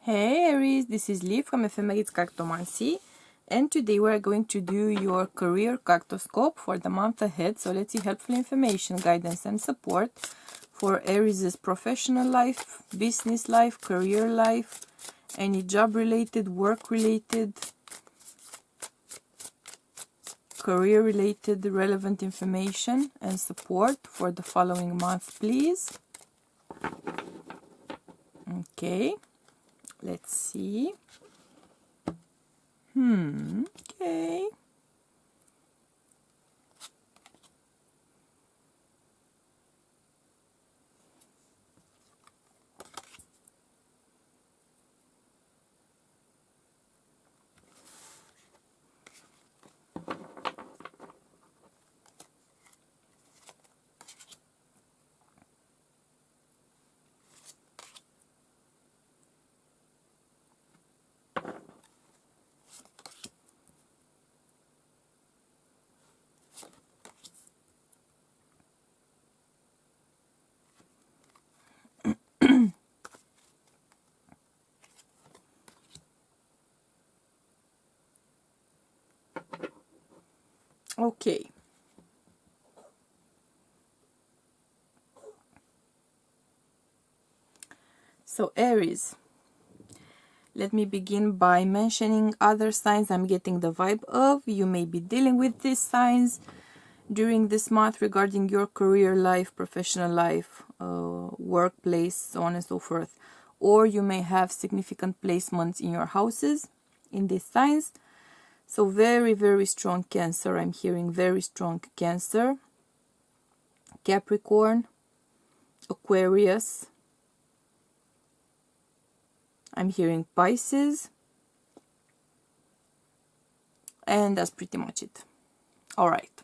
Hey Aries, this is Lee from Ephemeris Cartomancy, and today we're going to do your career cartoscope for the month ahead. So let's see helpful information, guidance and support for Aries' professional life, business life, career life, any job related, work related, career related relevant information and support for the following month, please. Okay. Let's see. Okay. Okay. So Aries, let me begin by mentioning other signs I'm getting the vibe of. You may be dealing with these signs during this month regarding your career life, professional life, workplace, so on and so forth. Or you may have significant placements in your houses in these signs. So very, very strong Cancer. I'm hearing very strong Cancer, Capricorn, Aquarius. I'm hearing Pisces. And that's pretty much it. All right.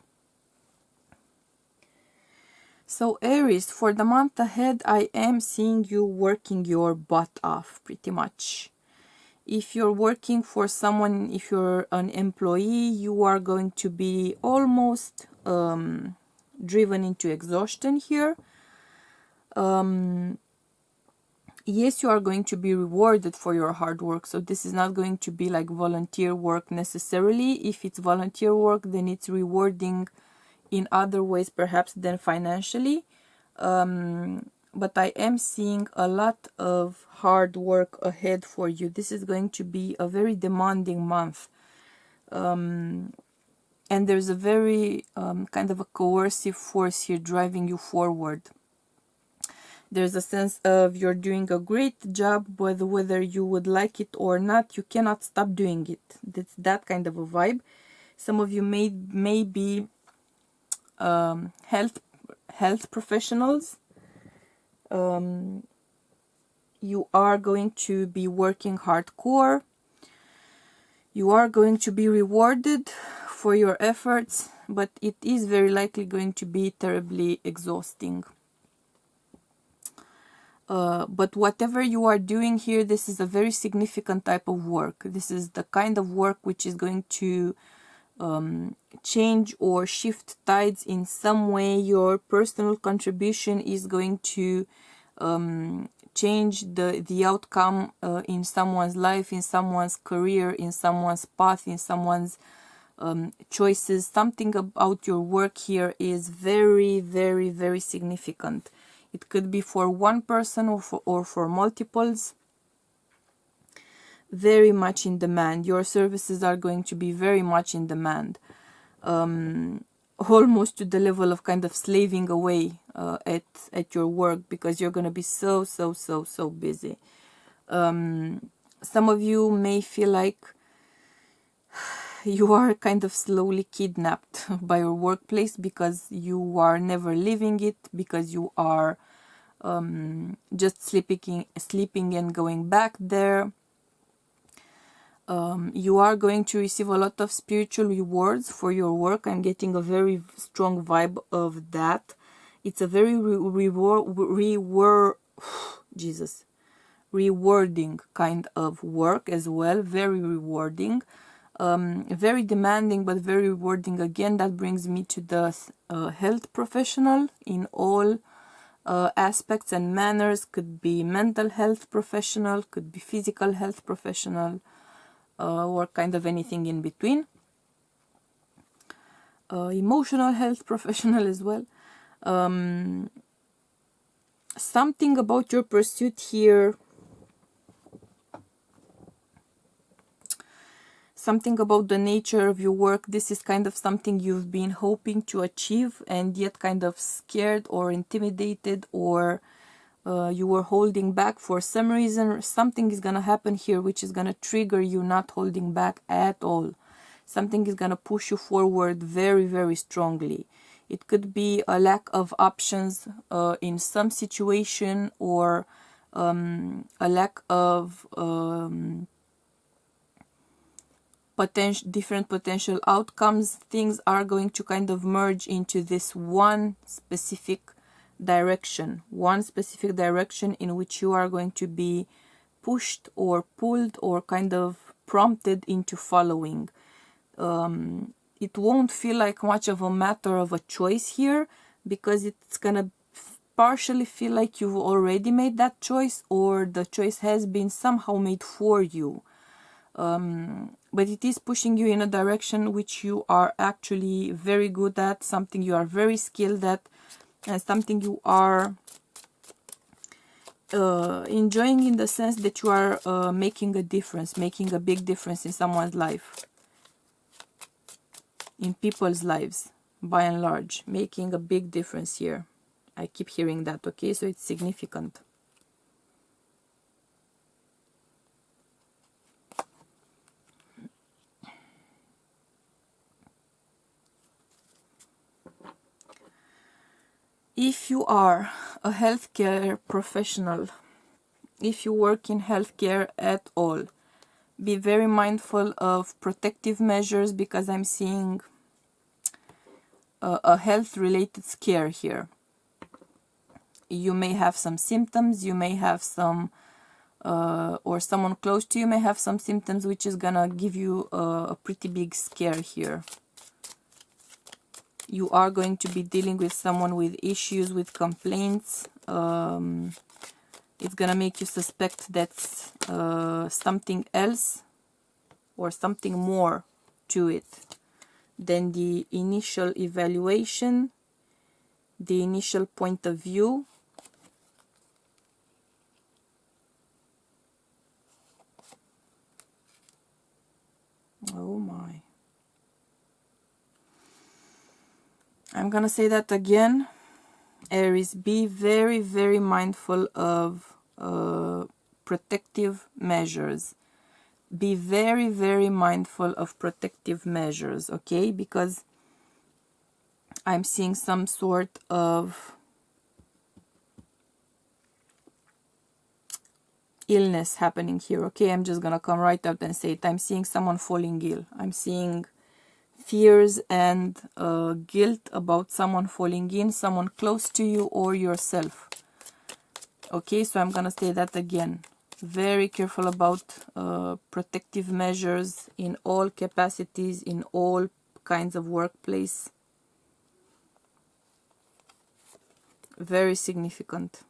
So Aries, for the month ahead, I am seeing you working your butt off pretty much. If you're working for someone, if you're an employee, you are going to be almost driven into exhaustion here. Yes, you are going to be rewarded for your hard work. So this is not going to be like volunteer work necessarily. If it's volunteer work, then it's rewarding in other ways perhaps than financially. But I am seeing a lot of hard work ahead for you. This is going to be a very demanding month. And there's a very kind of a coercive force here driving you forward. There's a sense of you're doing a great job, but whether you would like it or not, you cannot stop doing it. That's that kind of a vibe. Some of you may be health professionals. You are going to be working hardcore. You are going to be rewarded for your efforts, but it is very likely going to be terribly exhausting. But whatever you are doing here, this is a very significant type of work. This is the kind of work which is going to change or shift tides in some way. Your personal contribution is going to change the outcome in someone's life, in someone's career, in someone's path, in someone's choices. Something about your work here is very, very, very significant. It could be for one person or for multiples. Very much in demand. Your services are going to be very much in demand. Almost to the level of kind of slaving away at your work, because you're going to be so busy. Some of you may feel like you are kind of slowly kidnapped by your workplace because you are never leaving it, because you are just sleeping and going back there. You are going to receive a lot of spiritual rewards for your work. I'm getting a very strong vibe of that. It's a very rewarding kind of work as well. Very rewarding. Very demanding, but very rewarding. Again, that brings me to the health professional in all aspects and manners. Could be mental health professional, could be physical health professional, or kind of anything in between. Emotional health professional as well. Something about your pursuit here, something about the nature of your work. This is kind of something you've been hoping to achieve and yet kind of scared or intimidated, or you were holding back for some reason. Something is going to happen here which is going to trigger you not holding back at all. Something is going to push you forward very, very strongly. It could be a lack of options in some situation, or a lack of different potential outcomes. Things are going to kind of merge into this one specific direction in which you are going to be pushed or pulled or kind of prompted into following. It won't feel like much of a matter of a choice here, because it's gonna partially feel like you've already made that choice, or the choice has been somehow made for you. But it is pushing you in a direction which you are actually very good at, something you are very skilled at, and something you are enjoying, in the sense that you are making a difference, making a big difference in someone's life, in people's lives, by and large, making a big difference here. I keep hearing that, okay? So it's significant. If you are a healthcare professional, if you work in healthcare at all, be very mindful of protective measures, because I'm seeing a health-related scare here. You may have some symptoms, you may have some, or someone close to you may have some symptoms, which is gonna give you a pretty big scare here. You are going to be dealing with someone with issues, with complaints. It's gonna make you suspect that's something else or something more to it than the initial evaluation, the initial point of view. Oh my. I'm gonna say that again. Aries, be very, very mindful of protective measures. Be very, very mindful of protective measures, okay? Because I'm seeing some sort of illness happening here, okay? I'm just gonna come right out and say it. I'm seeing someone falling ill. I'm seeing fears and guilt about someone falling in, someone close to you or yourself. Okay, so I'm gonna say that again. Very careful about protective measures in all capacities, in all kinds of workplace. Very significant.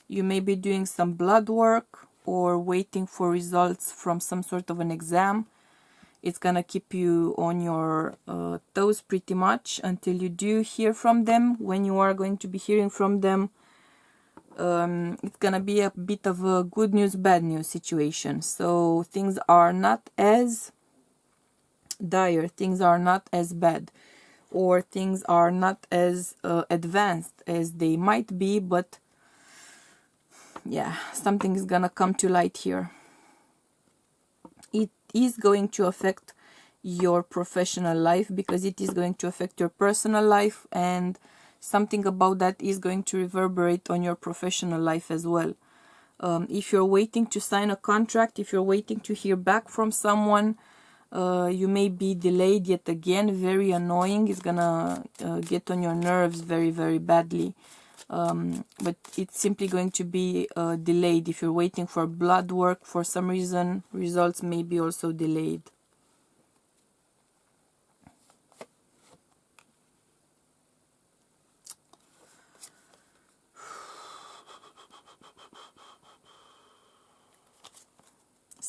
You may be doing some blood work or waiting for results from some sort of an exam. It's gonna keep you on your toes pretty much until you do hear from them. When you are going to be hearing from them, it's gonna be a bit of a good news, bad news situation. So things are not as dire, things are not as bad, or things are not as advanced as they might be, but yeah, something is gonna come to light here. It is going to affect your professional life, because it is going to affect your personal life, and something about that is going to reverberate on your professional life as well. If you're waiting to sign a contract, if you're waiting to hear back from someone, you may be delayed yet again. Very annoying. It's gonna get on your nerves very, very badly. But it's simply going to be delayed. If you're waiting for blood work, for some reason results may be also delayed.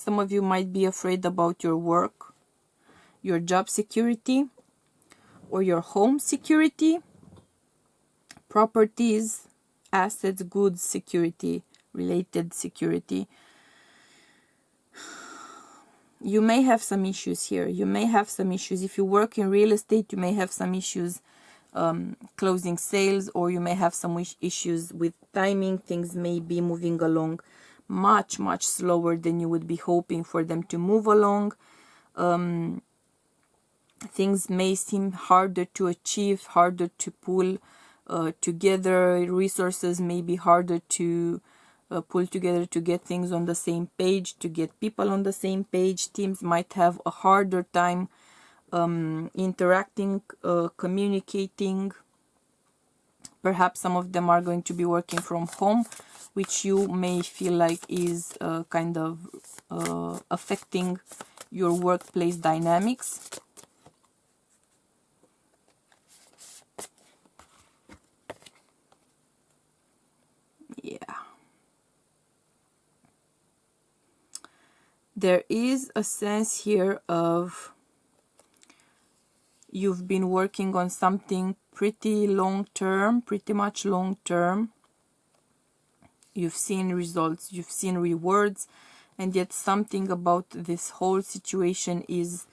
Some of you might be afraid about your work, your job security, or your home security, properties, assets, goods security, related security. You may have some issues here. You may have some issues. If you work in real estate, you may have some issues closing sales, or you may have some issues with timing. Things may be moving along much slower than you would be hoping for them to move along. Things may seem harder to achieve, harder to pull together. Resources may be harder to pull together to get things on the same page, to get people on the same page. Teams might have a harder time interacting, communicating. Perhaps some of them are going to be working from home, which you may feel like is kind of affecting your workplace dynamics. Yeah. There is a sense here of you've been working on something pretty long term, pretty much long term. You've seen results, you've seen rewards, and yet something about this whole situation is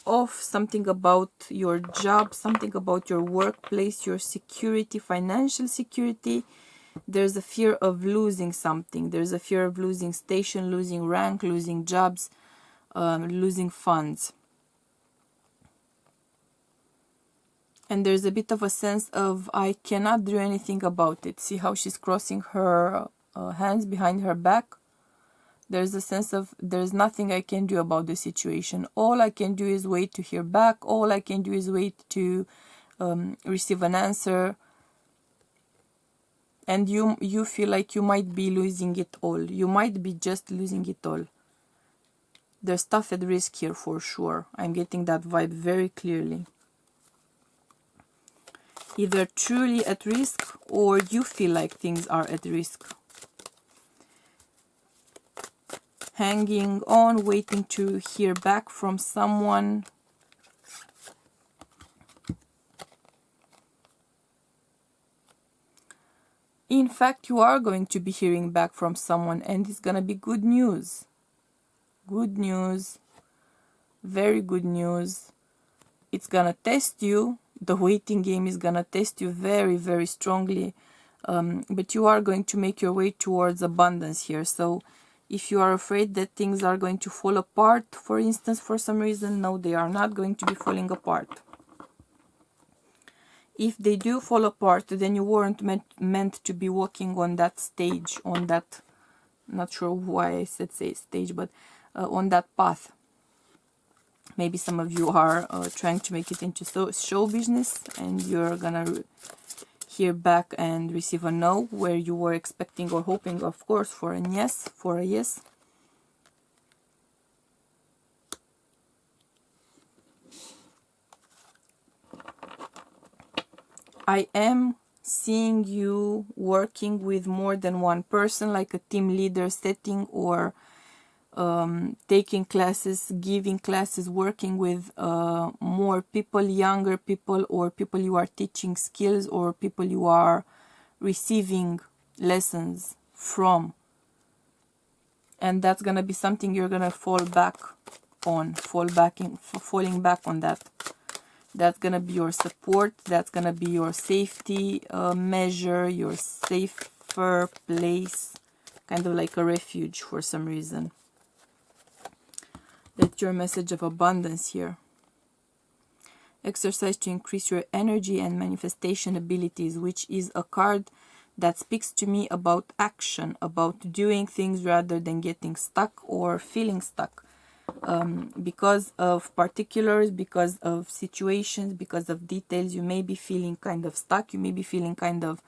off. Something about your job, something about your workplace, your security, financial security. There's a fear of losing something. There's a fear of losing station, losing rank, losing jobs, losing funds. And there's a bit of a sense of, I cannot do anything about it. See how she's crossing her hands behind her back? There's a sense of, there's nothing I can do about the situation. All I can do is wait to hear back. All I can do is wait to receive an answer. And you feel like you might be losing it all. You might be just losing it all. There's stuff at risk here for sure. I'm getting that vibe very clearly. Either truly at risk, or you feel like things are at risk. Hanging on, waiting to hear back from someone. In fact, you are going to be hearing back from someone, and it's gonna be good news. Good news. Very good news. It's gonna test you. The waiting game is gonna test you very strongly, but you are going to make your way towards abundance here. So if you are afraid that things are going to fall apart, for instance, for some reason, no, they are not going to be falling apart. If they do fall apart, then you weren't meant to be walking on that stage, on that, not sure why I said stage, but on that path. Maybe some of you are trying to make it into show business, and you're gonna hear back and receive a no where you were expecting or hoping, of course, for a yes. I am seeing you working with more than one person, like a team leader setting, or taking classes, giving classes, working with more people, younger people, or people you are teaching skills, or people you are receiving lessons from. And that's gonna be something you're gonna falling back on that. That's gonna be your support. That's gonna be your safety measure, your safer place, kind of like a refuge for some reason. That's your message of abundance here. Exercise to increase your energy and manifestation abilities, which is a card that speaks to me about action, about doing things rather than getting stuck or feeling stuck. Because of particulars, because of situations, because of details, you may be feeling kind of stuck, you may be feeling kind of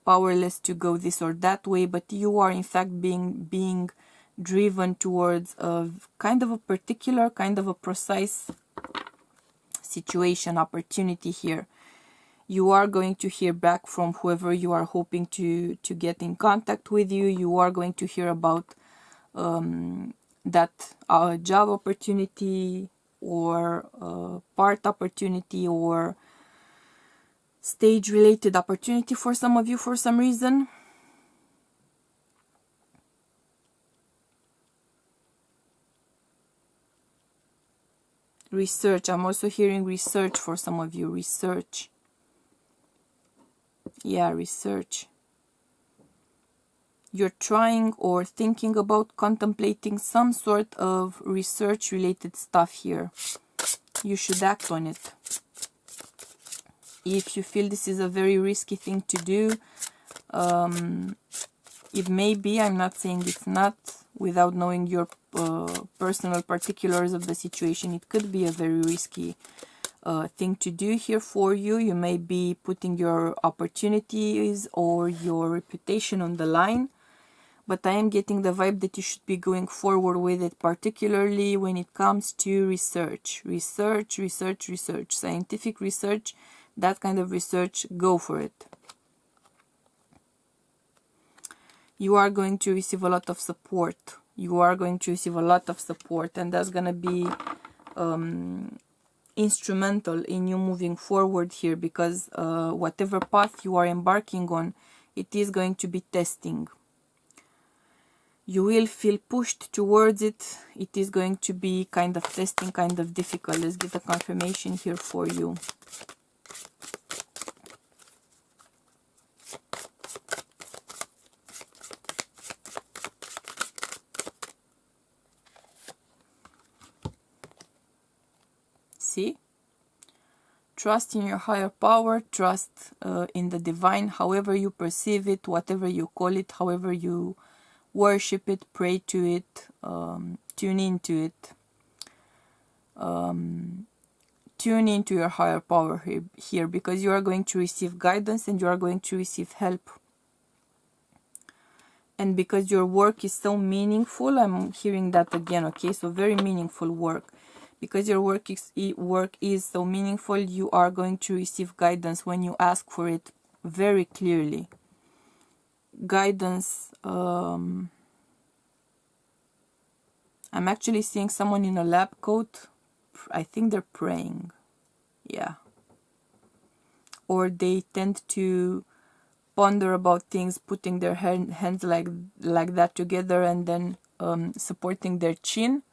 powerless to go this or that way, but you are in fact being driven towards a kind of a particular, kind of a precise situation, opportunity here. You are going to hear back from whoever you are hoping to get in contact with you. You are going to hear about that job opportunity or part opportunity or stage related opportunity for some of you for some reason. Research. I'm also hearing research for some of you. Research. Yeah, research. You're trying or thinking about contemplating some sort of research related stuff here. You should act on it. If you feel this is a very risky thing to do, it may be, I'm not saying it's not, without knowing your personal particulars of the situation, it could be a very risky thing to do here for you. You may be putting your opportunities or your reputation on the line, but I am getting the vibe that you should be going forward with it, particularly when it comes to research. Research, scientific research, that kind of research, go for it. You are going to receive a lot of support. You are going to receive a lot of support, and that's going to be instrumental in you moving forward here, because whatever path you are embarking on, it is going to be testing. You will feel pushed towards it. It is going to be kind of testing, kind of difficult. Let's get a confirmation here for you. See? Trust in your higher power, trust in the divine, however you perceive it, whatever you call it, however you worship it, pray to it, tune into it. Tune into your higher power here, because you are going to receive guidance and you are going to receive help. And because your work is so meaningful, I'm hearing that again, okay? So very meaningful work. Because your work is so meaningful, you are going to receive guidance when you ask for it very clearly. Guidance. I'm actually seeing someone in a lab coat. I think they're praying. Yeah. Or they tend to ponder about things, putting their hands like that together and then supporting their chin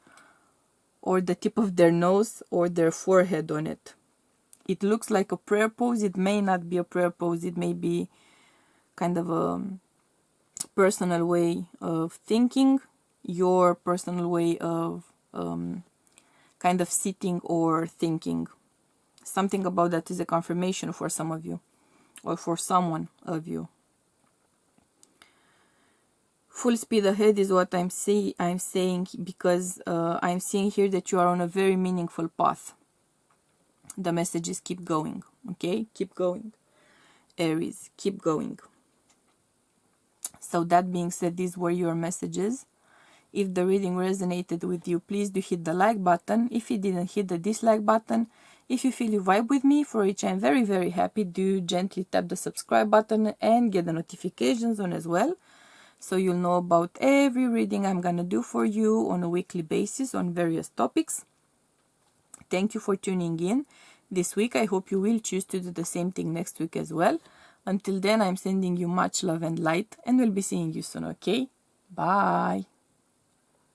or the tip of their nose or their forehead on it. It looks like a prayer pose. It may not be a prayer pose. It may be kind of a personal way of thinking, your personal way of kind of sitting or thinking. Something about that is a confirmation for some of you or for someone of you. Full speed ahead is what I'm saying, because I'm seeing here that you are on a very meaningful path. The messages keep going, okay? Keep going, Aries, keep going. So that being said, these were your messages. If the reading resonated with you, please do hit the like button. If you didn't, hit the dislike button. If you feel you vibe with me, for which I'm very, very happy, do gently tap the subscribe button and get the notifications on as well, so you'll know about every reading I'm gonna do for you on a weekly basis on various topics. Thank you for tuning in this week. I hope you will choose to do the same thing next week as well. Until then, I'm sending you much love and light, and we'll be seeing you soon, okay? Bye!